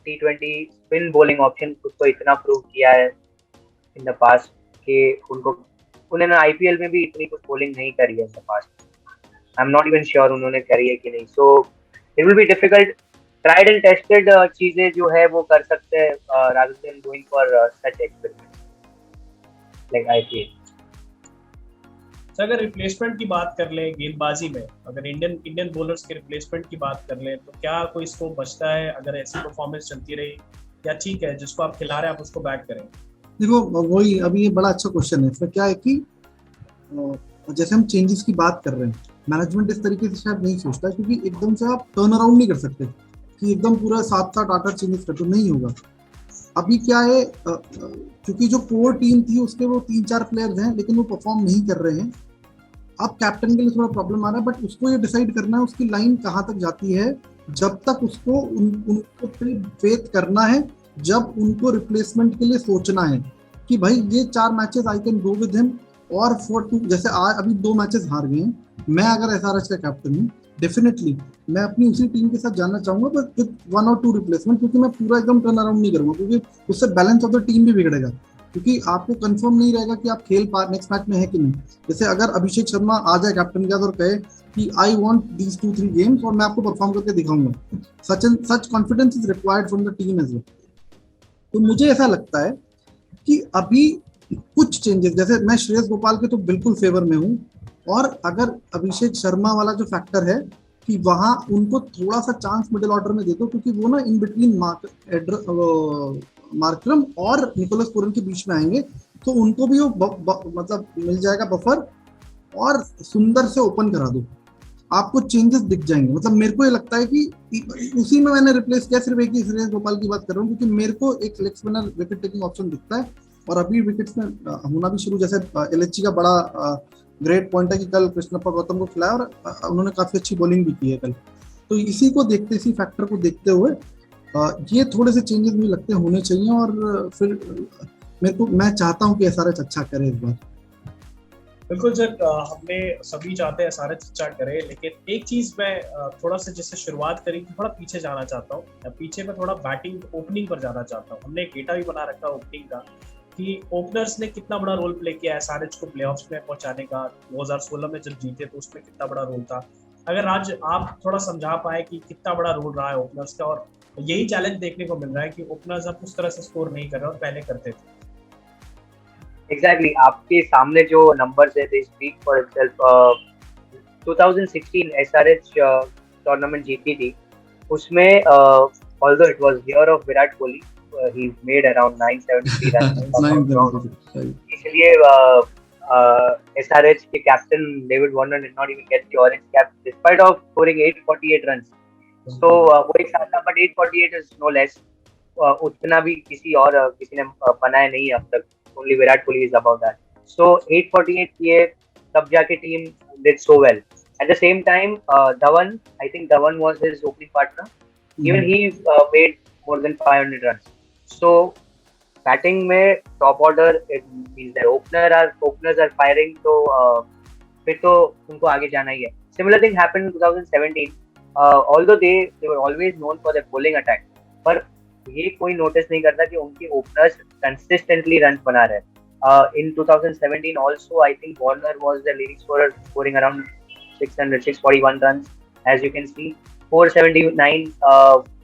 T20 spin bowling option खुद को इतना प्रूव किया है इन द पास्ट कि उन्होंने आईपीएल में भी इतनी कुछ बॉलिंग नहीं करी है in the past. I am not even sure उन्होंने करी है कि नहीं। So it will be difficult. Tried and tested चीजें जो है वो कर सकते हैं rather than going for such experiment like IPL. अगर रिप्लेसमेंट की बात कर ले गेंदबाजी में, अगर इंडियन बॉलर्स के रिप्लेसमेंट की बात कर ले, तो क्या कोई स्कोप बचता है अगर ऐसी परफॉर्मेंस चलती रही, या ठीक है जिसको आप खिला रहे हैं आप उसको बैट करें? देखो वही, अभी ये बड़ा अच्छा क्वेश्चन है। इसमें क्या है कि जैसे हम चेंजेस की बात कर रहे हैं, मैनेजमेंट इस तरीके से शायद नहीं सोचता, क्योंकि एकदम से आप टर्न अराउंड नहीं कर सकते कि एकदम पूरा 7-8 चेंजेस कर, तो नहीं होगा। अभी क्या है, क्योंकि जो कोर टीम थी उसके वो 3-4 प्लेयर्स हैं लेकिन वो परफॉर्म नहीं कर रहे हैं। अब कैप्टन के लिए थोड़ा प्रॉब्लम आ रहा है, बट उसको ये डिसाइड करना है उसकी लाइन कहाँ तक जाती है, जब तक उसको उनको फेथ करना है, जब उनको रिप्लेसमेंट के लिए सोचना है कि भाई ये 4 matches I can go with him, और 4-2 जैसे आज अभी 2 मैचेस हार गए हैं, मैं अगर एसआरएच का कैप्टन हूँ डेफिनेटली मैं अपनी उसी टीम के साथ जाना चाहूंगा, बट विद 1 और 2 रिप्लेसमेंट, क्योंकि मैं पूरा एकदम टर्न अराउंड नहीं करूंगा, क्योंकि उससे बैलेंस ऑफ द टीम भी बिगड़ेगा, क्योंकि आपको कंफर्म नहीं रहेगा कि आप खेल पा नेक्स्ट मैच में है कि नहीं। जैसे अगर अभिषेक शर्मा आ जाए कैप्टन के साथ और कहे कि आई वांट दीज 2-3 गेम्स और मैं आपको परफॉर्म करके दिखाऊंगा, such confidence is required from the team as well. तो मुझे ऐसा लगता है कि अभी कुछ चेंजेस, जैसे मैं श्रेयस गोपाल के तो बिल्कुल फेवर में हूँ, और अगर अभिषेक शर्मा वाला जो फैक्टर है कि वहां उनको थोड़ा सा चांस मिडिल ऑर्डर में दे दो, क्योंकि वो ना इन बिटवीन मार्करम और निकोलस पूरन के बीच में आएंगे, तो उनको भी वो मतलब मिल जाएगा बफर, और सुंदर से ओपन करा दो, आपको चेंजेस दिख जाएंगे। मतलब मेरे को ये लगता है कि उसी में मैंने रिप्लेस किया, सिर्फ एक ही श्रेयस गोपाल की बात कर रहा हूँ, क्योंकि मेरे को एक leg spinner wicket taking option दिखता है, और अभी विकेट्स में होना भी शुरू, जैसे एलएचजी का बड़ा ग्रेट पॉइंट है कि कल कृष्णप्पा गौतम को खिलाया और उन्होंने काफी अच्छी बॉलिंग भी की है कल। तो इसी को देखते, इसी फैक्टर को देखते हुए ये थोड़े से चेंजेस मुझे लगते होने चाहिए, और फिर मैं चाहता हूँ कि एसआरएच अच्छा करे इस बार। बिल्कुल सर, हमने सभी चाहते हैं सारे अच्छा करे, लेकिन एक चीज मैं थोड़ा सा जिससे शुरुआत करी थोड़ा पीछे जाना चाहता हूँ, पीछे में थोड़ा बैटिंग ओपनिंग पर जाना चाहता हूँ। हमने एक डेटा भी बना रखा है ओपनिंग का कि ओपनर्स ने कितना बड़ा रोल प्ले किया है एसआरएच को प्लेऑफ्स में पहुंचाने का। 2016 में जब जीते तो उसमें कितना बड़ा रोल था। अगर आज आप थोड़ा समझा पाए कि कितना बड़ा रोल रहा है ओपनर्स का, और यही चैलेंज देखने को मिल रहा है कि ओपनर्स अब उस तरह से स्कोर नहीं कर रहे और पहले करते थे। Exactly, आपके सामने जो नंबर्स है, they speak for itself। 2016 SRH tournament जीती थी, उसमें although it was year of Virat Kohli, he made around 973 runs। इसलिए SRH के captain David Warner did not even get the orange cap despite of scoring 848 runs। So वो एक साथ था, but 848 is no less। उतना भी किसी ने बनाया नहीं अब तक। Only Virat Kohli is above that। So 848 किए, तब जाके team did so well। At the same time, Dhawan, I think Dhawan was his opening partner। Even he made more than 500 runs। So batting में top order, it means that openers are firing, तो फिर तो उनको आगे जाना ही है. Similar thing happened in 2017. Although they were always known for their bowling attack, पर ये कोई नोटिस नहीं करता कि उनके ओपनर्स कंसिस्टेंटली रन बना रहे हैं. In 2017 also, I think Warner was the leading scorer, scoring around 641 runs, as you can see. 479,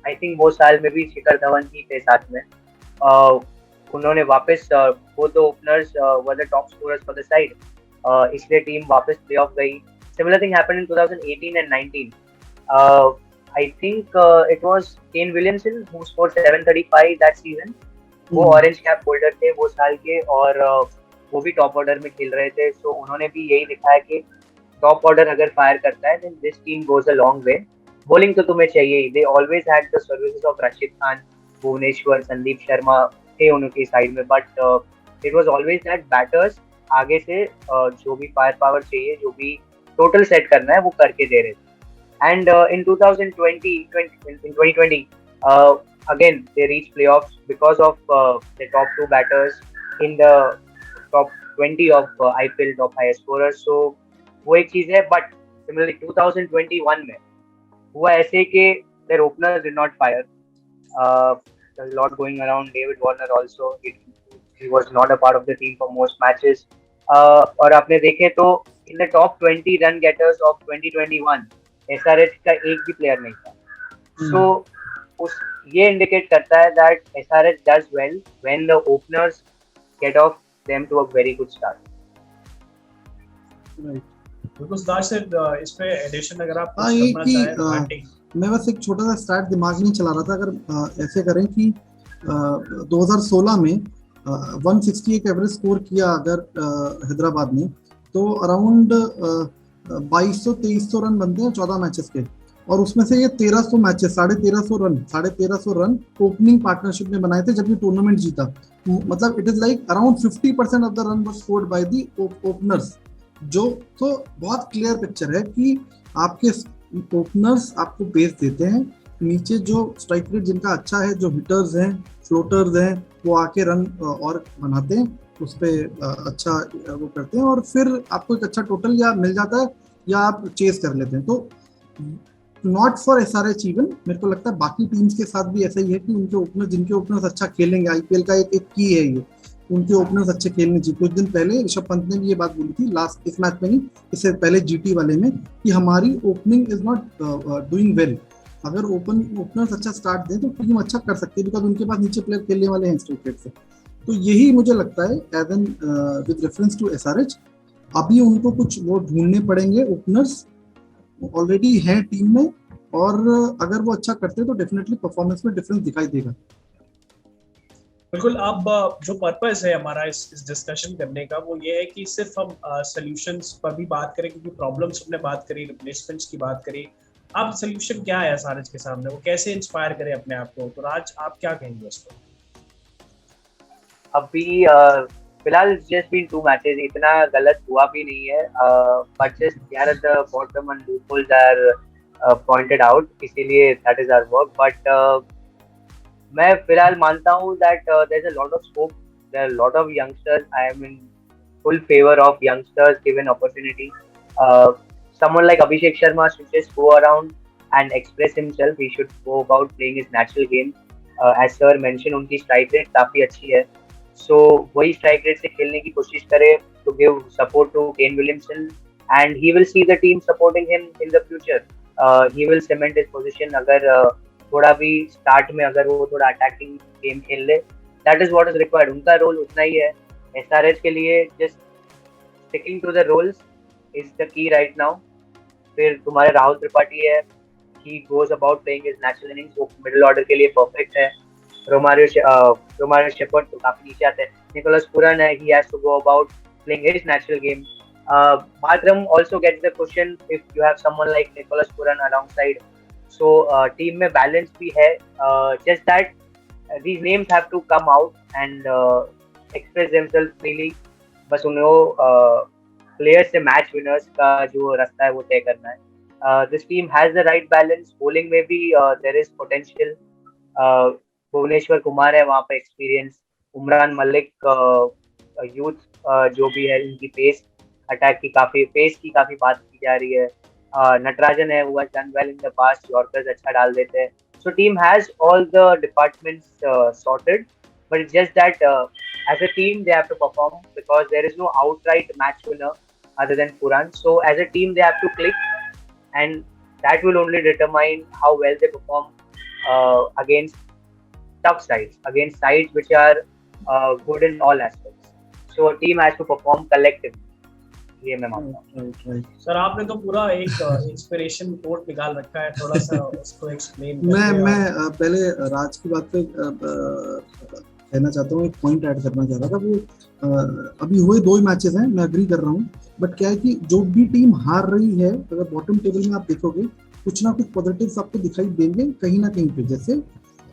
I think वो साल में भी शिखर धवन ही थे साथ में. uh, उन्होंने वापस both the openers were the top scorers for the side. इसलिए टीम वापस प्लेऑफ गई. Similar thing happened in 2018 and 19. Uh, I think it was Kane Williamson who scored 735 that season. वो ऑरेंज कैप होल्डर थे वो साल के, और वो भी टॉप ऑर्डर में खेल रहे थे. सो उन्होंने भी यही लिखा है कि टॉप ऑर्डर अगर फायर करता है then this team goes a long way. Bowling तो तुम्हें चाहिए ही. They always had the services of Rashid Khan, Bhuvneshwar, Sandeep Sharma थे उनकी साइड में, but it was always that batters आगे से जो भी फायर पावर चाहिए, जो भी टोटल सेट करना है वो करके दे रहे थे. And in 2020, again they reached playoffs because of the top two batters in the top 20 of IPL top highest scorers. So वो एक चीज है. But similarly 2021 में हुआ ऐसे कि their openers did not fire. There's a lot going around. David Warner also, he was not a part of the team for most matches. और आपने देखे तो in the top 20 run getters of 2021 SRH का एक भी प्लेयर नहीं था. So उस ये इंडिकेट करता है that SRH does well when the openers get off them to a very good start. बिल्कुल सिद्धार्थ सर, इस पे एडिशन अगर आप हाँ, कुछ ये करना कि चाहें रोमांटिक. मैं बस एक छोटा सा स्टार्ट दिमाग में चला रहा था. अगर ऐसे करें कि 2016 में 160 एक एवरेज स्कोर किया अगर हैदराबाद ने, तो अराउंड 2200-2300 रन बनते हैं 14 मैचेस के. और उसमें से ये 1300 मैचेस, 1350 रन ओपनिंग पार्टनरशिप में बनाए थे जब ये टूर्नामेंट जीता. मतलब it is like around 50% of the run was scored by the openers. जो तो बहुत क्लियर पिक्चर है कि आपके ओपनर्स आपको पेस देते हैं. नीचे जो स्ट्राइक रेट जिनका अच्छा है, जो हिटर्स हैं, फ्लोटर्स हैं, वो आके रन और बनाते हैं, उस पर अच्छा वो करते हैं, और फिर आपको एक अच्छा टोटल या मिल जाता है या आप चेस कर लेते हैं. तो नॉट फॉर SRH इवन, मेरे को लगता है बाकी टीम्स के साथ भी ऐसा ही है कि उनके ओपनर, जिनके ओपनर्स अच्छा खेलेंगे, IPL का एक की है ये, उनके ओपनर्स अच्छे खेलने चाहिए. कुछ दिन पहले ऋषभ पंत ने भी ये बात बोली थी, लास्ट इस मैच में नहीं, इससे पहले GT वाले में, कि हमारी opening is not doing well. अगर ओपनर्स अच्छा स्टार्ट दें तो टीम अच्छा कर सकती है, बिकॉज उनके पास नीचे प्लेयर खेलने वाले हैं स्ट्राइक रेट से. तो यही मुझे लगता है as an with reference to SRH. अभी उनको कुछ वो ढूंढने पड़ेंगे. ओपनर्स ऑलरेडी हैं टीम में, और अगर वो अच्छा करते हैं तो डेफिनेटली परफॉर्मेंस में डिफरेंस दिखाई देगा. बिल्कुल. अब जो पर्पस है हमारा इस डिस्कशन करने का, वो ये है कि सिर्फ हम सॉल्यूशंस पर भी बात करें, क्योंकि प्रॉब्लम्स हमने बात करी, रिप्लेसमेंट्स की बात करी. अब सॉल्यूशन क्या है SRH के सामने, वो कैसे इंस्पायर करे अपने आप को? तो राज, आप क्या कहेंगे उस पर? अभी फिलहाल जस्ट बीन 2 मैचेस, इतना गलत हुआ भी नहीं है, but just here at the bottom and loopholes are pointed out, इसीलिए that is our work. But मैं फिलहाल मानता हूँ that there is a lot of scope, there are lot of youngsters. I am in full favour of youngsters given opportunity. Someone like Abhishek Sharma should just go around and express himself. He should go about playing his natural game. As sir mentioned, उनकी strike rate काफी अच्छी है. So वही strike rate से खेलने की कोशिश करे to give support to Kane Williamson, and he will see the team supporting him in the future. He will cement his position. अगर थोड़ा भी start में अगर वो थोड़ा attacking game खेल ले, that is what is required. उनका role उतना ही है. SRH के लिए just sticking to the roles is the key right now. फिर तुम्हारे राहुल त्रिपाठी है, he goes about playing his natural innings, वो मिडिल ऑर्डर के लिए परफेक्ट है. रोमारियो शेपर्ड तो काफी नीचे आते हैं. निकोलस पुरन है, he has to go about playing his natural game. Markram also gets the question if you have someone like Nicholas Puran alongside. So team में balance भी है, just that these names have to come out and express themselves freely. बस उन्हें प्लेयर्स से मैच विनर्स का जो रास्ता है वो तय करना है. This team has the right balance. Bowling में भी there is potential. Bhuvneshwar Kumar है वहाँ पे, एक्सपीरियंस. उमरान मलिक यूथ जो भी है, इनकी पेस. अटैक की काफी पेस की काफी बात की जा रही है। नटराजन है, वो done well in the past, yorkers अच्छा डाल देते हैं। So team has all the departments sorted, but it's just that as a team they have to perform because there is no outright match winner other than Puran. So as a team they have to click, and that will only determine how well they perform against tough sides, against sides which are good in all aspects. So a team has to perform collectively. ये मैं मानता हूँ। राइट। सर आपने तो पूरा एक इंस्पिरेशन कोट निकाल रखा है, थोड़ा सा उसको एक्सप्लेन मैं पहले राज की बात पे कहना चाहता हूँ, एक पॉइंट ऐड करना चाह रहा था। वो अभी हुए 2 ही मैचेस हैं, मैं एग्री कर रहा हूँ, बट क्या है कि जो भी टीम हार रही है, अगर बॉटम टेबल में आप देखोगे कुछ ना कुछ पॉजिटिव्स आपको दिखाई देंगे कहीं ना कहीं पे। जैसे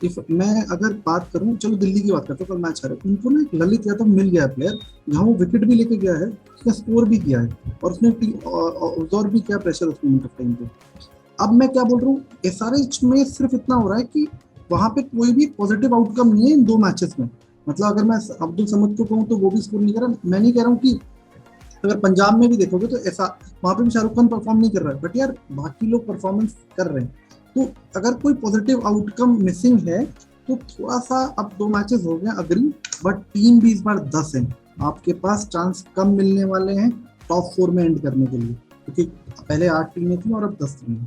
इफ मैं अगर बात करूं, चलो दिल्ली की बात करते हैं, कल मैच हारे, उनको ना एक ललित यादव मिल गया प्लेयर, जहां वो विकेट भी लेके गया है, उसने स्कोर भी किया है, और उसने ऑब्जॉर्व भी किया प्रेशर उस मोमेंट ऑफ टाइम पे। अब मैं क्या बोल रहा हूँ, एसआरएच में सिर्फ इतना हो रहा है कि वहां पे कोई भी पॉजिटिव आउटकम नहीं है इन 2 मैचेस में। मतलब अगर मैं अब्दुल समद को कहूँ तो वो भी स्कोर नहीं कर रहा। मैं नहीं कह रहा हूँ कि अगर पंजाब में भी देखोगे तो ऐसा वहां पे भी शाहरुख खान परफॉर्म नहीं कर रहा है, बट यार बाकी लोग परफॉर्मेंस कर रहे हैं। तो अगर कोई पॉजिटिव आउटकम मिसिंग है तो थोड़ा सा, अब 2 मैचेस हो गए अग्री, बट टीम भी इस बार 10 है, आपके पास चांस कम मिलने वाले हैं टॉप 4 में एंड करने के लिए, क्योंकि पहले 8 टीमें थी और अब 10 टीमें।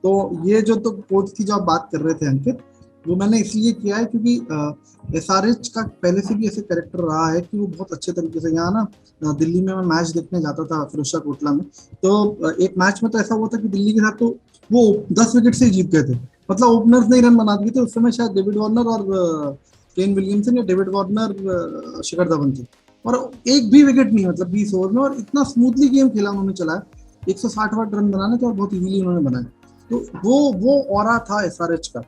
तो ये जो तो कोच की जो आप बात कर रहे थे अंकित, वो मैंने इसलिए किया है क्योंकि एसआरएच का पहले से भी ऐसे कैरेक्टर रहा है कि वो बहुत अच्छे तरीके से, यहाँ ना दिल्ली में मैं मैच देखने जाता था फिरोजशाह कोटला में, तो एक मैच में तो ऐसा हुआ था कि दिल्ली के साथ तो वो 10 विकेट से ही जीत गए थे। मतलब ओपनर्स ने रन बना दिए थे उस समय, शायद डेविड वार्नर और केन विलियमसन या डेविड वार्नर शिखर धवन थे, और एक भी विकेट नहीं, मतलब 20 ओवर में, और इतना स्मूथली गेम खेला उन्होंने, चलाया 160 रन बनाने थे और बहुत इजीली उन्होंने बनाए। तो वो ऑरा था एसआरएच का।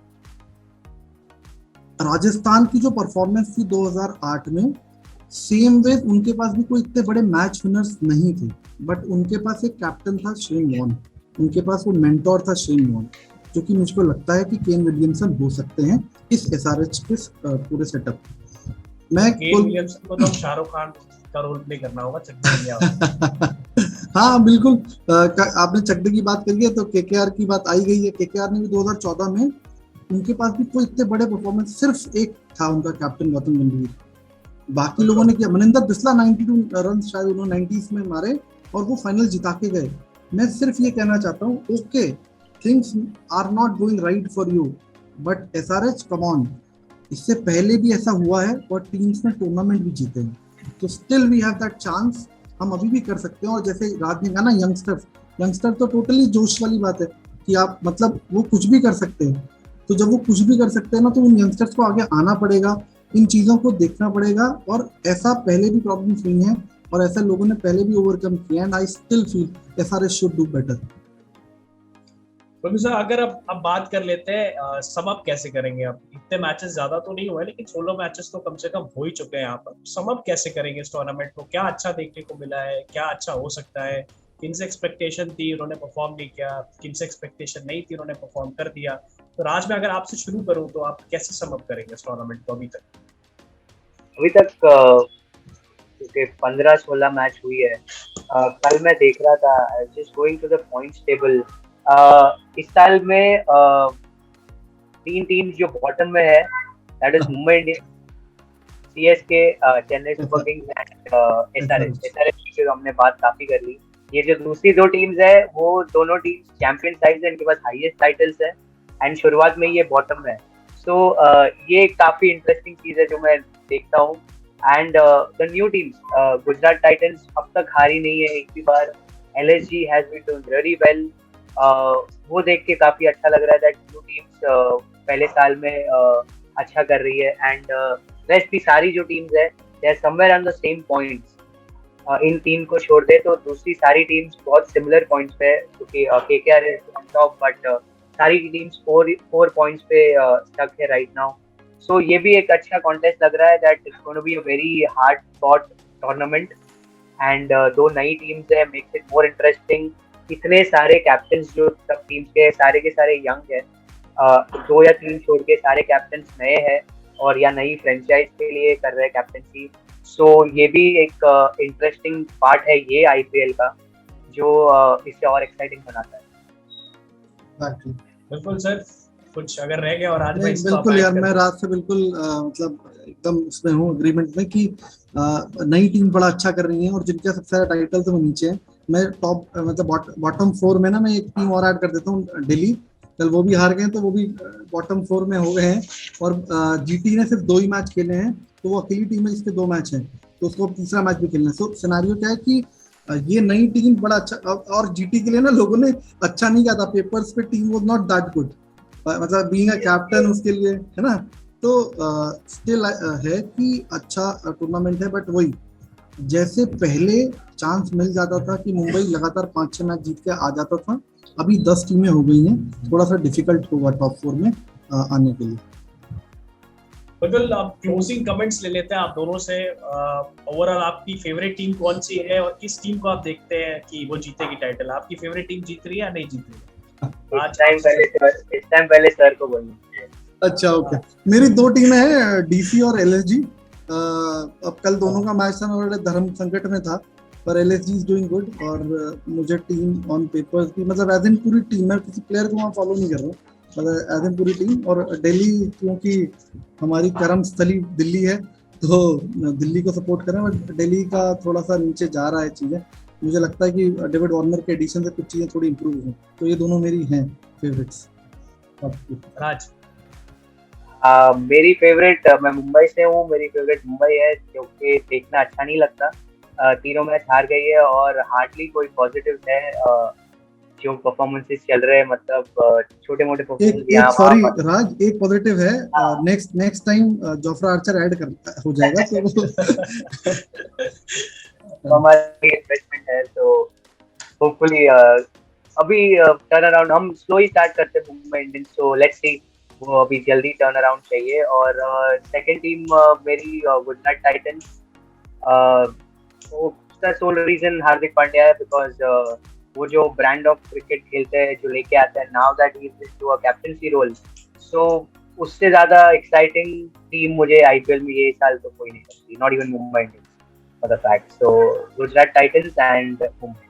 राजस्थान की जो परफॉर्मेंस थी 2008 में, सेम वे उनके पास भी कोई इतने बड़े मैच विनर्स नहीं थे, बट उनके पास एक कैप्टन था शेन वॉर्न, उनके पास वो मेंटोर था शेन वॉर्न, जो कि मुझको लगता है कि केन विलियमसन हो सकते हैं इस एसआरएच के पूरे सेटअप। मैं केन विलियमसन को तो शाहरुख खान का रोल प्ले करना होगा चकदे इंडिया। हाँ बिल्कुल, आपने चकदे की बात करी है तो केकेआर की बात आई गई है। केकेआर ने भी 2014 में, उनके पास भी कोई इतने बड़े परफॉर्मेंस, सिर्फ एक था उनका कैप्टन गौतम गंभीर, बाकी लोगों ने किया। मनिंदर बिस्ला 92 रन शायद उन्होंने 90s में मारे और वो फाइनल जिता के गए। मैं सिर्फ ये कहना चाहता हूँ, okay things are not going right for you, but SRH come on, इससे पहले भी ऐसा हुआ है और टीम्स ने टूर्नामेंट भी जीते हैं, तो still we have that chance, हम अभी भी कर सकते हैं। और जैसे राज ने कहा ना, यंगस्टर तो टोटली जोश वाली बात है कि आप, मतलब वो कुछ भी कर सकते हैं। तो जब वो कुछ भी कर सकते हैं ना, तो उन यंगस्टर्स को आगे आना पड़ेगा, इन चीज़ों को देखना पड़ेगा, और ऐसा पहले भी प्रॉब्लम्स हुई हैं और ऐसा लोगों ने पहले भी ओवरकम किया, and I still feel SRH should do better. Sir अगर अब बात कर लेते हैं सम अप कैसे करेंगे। अब इतने मैचेस ज्यादा तो नहीं हुए, लेकिन 16 मैचेस तो कम से कम हो ही चुके हैं यहाँ पर। सम अप कैसे करेंगे इस टूर्नामेंट को, क्या अच्छा देखने को मिला है, क्या अच्छा हो सकता है, किनसे एक्सपेक्टेशन थी उन्होंने परफॉर्म नहीं किया, किनसे एक्सपेक्टेशन नहीं थी उन्होंने परफॉर्म कर दिया। तो राज में अगर आपसे शुरू करूं तो आप कैसे सम अप करेंगे इस टूर्नामेंट को अभी तक? क्योंकि 15-16 मैच हुई है, कल मैं देख रहा था, just going to the points table, इस साल में 3 टीम्स जो बॉटम में है, that is Mumbai Indians, CSK, Chennai Super Kings and SRH की जो हमने बात काफी कर ली। ये जो दूसरी 2 टीम्स है, वो दोनों टीम्स चैंपियन साइड है, इनके पास हाईएस्ट टाइटल्स है, एंड शुरुआत में ये बॉटम में है। सो ये काफी इंटरेस्टिंग चीज है जो मैं देखता हूँ। And the new teams, Gujarat Titans अब तक हारी नहीं है एक भी बार, LSG has been doing very well, वो देख के काफी अच्छा लग रहा है दैट न्यू टीम्स पहले साल में अच्छा कर रही है। एंड रेस्ट की सारी जो टीम्स है, they are somewhere on the same points. इन 3 को छोड़ दे तो दूसरी सारी टीम्स बहुत सिमिलर पॉइंट्स पे है, क्योंकि KKR is on top, but सारी टीम्स 4 पॉइंट्स पे स्टक है राइट नाउ। सो ये भी एक अच्छा कॉन्टेस्ट लग रहा है, that it's going to be a very hard fought tournament, and 2 नई टीम्स है, मेक्स इट मोर इंटरेस्टिंग। इतने सारे कैप्टन्स जो सब टीम्स के सारे यंग है, 2 या 3 छोड़ के सारे कैप्टन्स नए हैं और या नई फ्रेंचाइज के लिए कर रहे हैं कैप्टनसी। सो ये भी एक इंटरेस्टिंग पार्ट है ये आईपीएल का, जो इसे और एक्साइटिंग बनाता है। Exactly. बिल्कुल सर, कुछ अगर रह गया और आज नहीं, बिल्कुल यार, मैं रात से बिल्कुल मतलब एकदम उसमें हूँ एग्रीमेंट में कि नई टीम बड़ा अच्छा कर रही है और जिनके सबसे ज्यादा टाइटल से वो नीचे है। मैं टॉप मतलब बॉटम 4 में ना मैं एक टीम और ऐड कर देता हूँ, दिल्ली। कल वो भी हार गए तो वो भी बॉटम 4 में हो गए हैं। और जीटी ने सिर्फ 2 ही मैच खेले हैं, तो वो अकेली टीम है जिसके 2 मैच हैं, तो उसको तीसरा मैच भी खेलना है। सो सिनेरियो क्या है कि ये नई टीम बड़ा अच्छा, और जीटी के लिए ना लोगों ने अच्छा नहीं किया था, पेपर्स पे team was not that good, मतलब बीइंग अ कैप्टन उसके लिए, है ना। तो स्टिल है कि अच्छा टूर्नामेंट है, बट वही जैसे पहले चांस मिल जाता था कि मुंबई लगातार 5-6 मैच जीत के आ जाता था, अभी 10 टीमें हो गई हैं, थोड़ा सा डिफिकल्ट होगा टॉप 4 में आने के लिए। बिल्कुल, आप क्लोजिंग कमेंट्स ले लेते हैं आप दोनों से। ओवरऑल आपकी फेवरेट टीम कौन सी है और किस टीम को आप देखते हैं कि वो जीतेगी टाइटल? आपकी फेवरेट टीम जीत रही है या नहीं जीत रही है? इस टाइम पहले सर को बोलना। अच्छा, ओके। मेरी 2 टीमें हैं, डीसी और एलएसजी। अब कल दोनों का मैच था, मैं बड़े धर्म संकट में था, पर एलएसजी इज डूइंग गुड। और मुझे टीम ऑन पेपर्स भी, मतलब एज इन पूरी टीम, मैं किसी प्लेयर को वहाँ फॉलो नहीं कर रहा हूँ, मतलब एज इन पूरी टीम। और दिल्ली, क्योंकि हमारी कर्म स्थली दिल्ली है, तो दिल्ली को सपोर्ट कर रहे हैं, बट दिल्ली का थोड़ा सा नीचे जा रहा है चीज़ें। मुझे लगता है कि डेविड वार्नर के एडिशन से कुछ चीज़ें थोड़ी इंप्रूव हुई, तो ये दोनों मेरी हैं फेवरेट्स। राज? मेरी फेवरेट, मैं मुंबई से हूँ, मेरी फेवरेट मुंबई है, क्योंकि देखना अच्छा नहीं लगता। तीनों मैच हार गई है और हार्डली कोई पॉजिटिव है। जो परफॉर्मेंसेस चल रहे हैं, मतलब छोटे मोटे एक सॉरी राज, एक पॉजिटिव है, next time Jofra Archer add कर हो जाएगा तो हमारी इन्वेस्टमेंट है, तो होपफुली अभी टर्न अराउंड हम स्लो ही स्टार्ट करते हैं मुंबई इंडियंस, तो लेट्स सी, वो अभी जल्दी टर्न अराउंड चाहिए। और सेकंड टीम मेरी गुजरात टाइटंस। उसका सोल रीजन हार्दिक पांड्या है, बिकॉज वो जो ब्रांड ऑफ क्रिकेट खेलते हैं, जो लेके आते हैं, now that he is to a captaincy role, so उससे ज्यादा एक्साइटिंग टीम मुझे आईपीएल में ये साल तो कोई नहीं लगती, not even Mumbai Indians for the fact. So Gujarat Titans and Mumbai.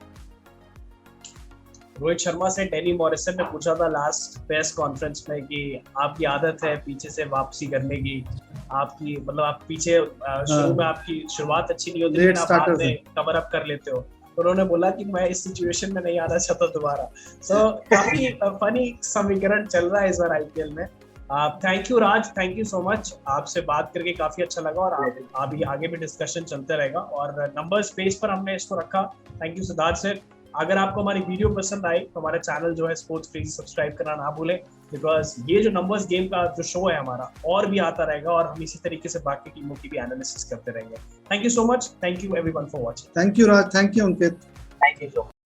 Rohit Sharma से डैनी मॉरिसन ने पूछा था लास्ट प्रेस कॉन्फ्रेंस में कि आपकी आदत है पीछे से वापसी करने की, आपकी मतलब आप पीछे शुरू में आपकी शुरुआत अच्छी नहीं होती, लेकिन आप बाद में कवर अप कर लेते हो। तो उन्होंने बोला कि मैं इस सिचुएशन में नहीं आना चाहता दोबारा। सो काफी फनी समीकरण चल रहा है इस बार आईपीएल में। Thank you Raj, thank you so much, आपसे बात करके काफी अच्छा लगा, और अभी आगे भी डिस्कशन चलते रहेगा। और नंबर्स पेज पर हमने इसको रखा। Thank you Siddharth sir. अगर आपको हमारी वीडियो पसंद आई तो हमारा चैनल जो है स्पोर्ट्स क्रेजी सब्सक्राइब करना ना भूलें, बिकॉज ये जो नंबर्स गेम का जो शो है हमारा और भी आता रहेगा, और हम इसी तरीके से बाकी टीमों की भी एनालिसिस करते रहेंगे। Thank you so much, thank you everyone for watching. Thank you Raj, thank you Ankit, thank you so much.